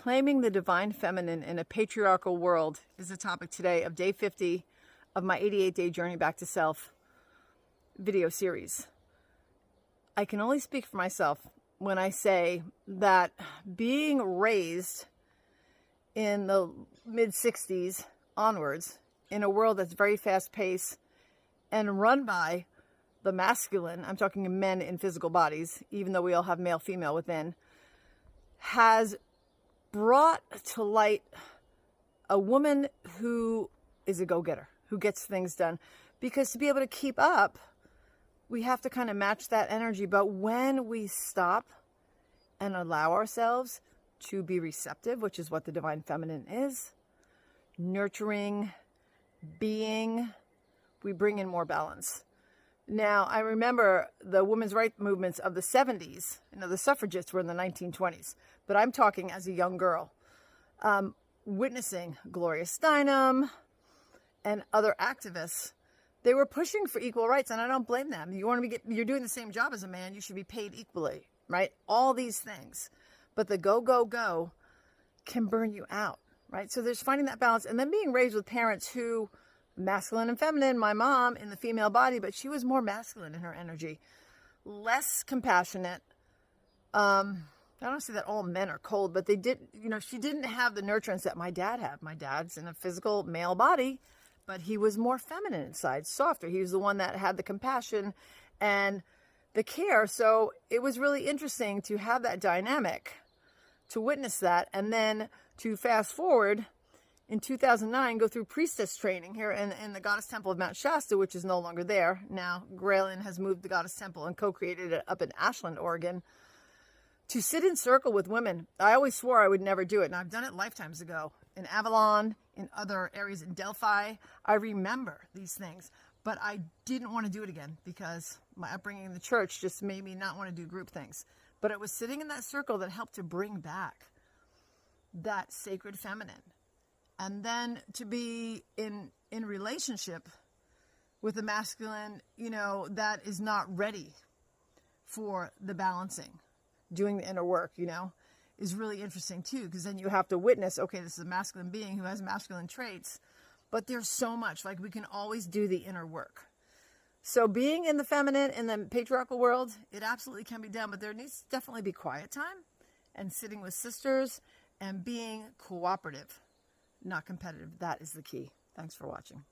Reclaiming the Divine Feminine in a Patriarchal World is the topic today of day 50 of my 88-day Journey Back to Self video series. I can only speak for myself when I say that being raised in the mid-60s onwards in a world that's very fast-paced and run by the masculine, I'm talking men in physical bodies, even though we all have male, female within, has brought to light a woman who is a go-getter, who gets things done. Because to be able to keep up, we have to kind of match that energy. But when we stop and allow ourselves to be receptive, which is what the Divine Feminine is, nurturing, being, we bring in more balance. Now, I remember the women's rights movements of the 70s. You know, the suffragists were in the 1920s. But I'm talking as a young girl, witnessing Gloria Steinem and other activists. They were pushing for equal rights, and I don't blame them. You're doing the same job as a man. You should be paid equally, right? All these things. But the go, go, go can burn you out, right? So there's finding that balance. And then being raised with parents who, masculine and feminine, my mom in the female body, but she was more masculine in her energy, less compassionate. I don't say that all men are cold, but they did, she didn't have the nurturance that my dad had. My dad's in a physical male body, but he was more feminine inside, softer. He was the one that had the compassion and the care. So it was really interesting to have that dynamic, to witness that, and then to fast forward in 2009, go through priestess training here in the Goddess Temple of Mount Shasta, which is no longer there. Now, Graylin has moved the Goddess Temple and co-created it up in Ashland, Oregon, to sit in circle with women. I always swore I would never do it, and I've done it lifetimes ago. In Avalon, in other areas in Delphi, I remember these things. But I didn't want to do it again because my upbringing in the church just made me not want to do group things. But it was sitting in that circle that helped to bring back that sacred feminine. And then to be in relationship with a masculine, that is not ready for the balancing, doing the inner work, is really interesting too. Because then you have to witness, okay, this is a masculine being who has masculine traits, but there's so much, like we can always do the inner work. So being in the feminine, in the patriarchal world, it absolutely can be done, but there needs to definitely be quiet time and sitting with sisters and being cooperative. Not competitive. That is the key. Thanks for watching.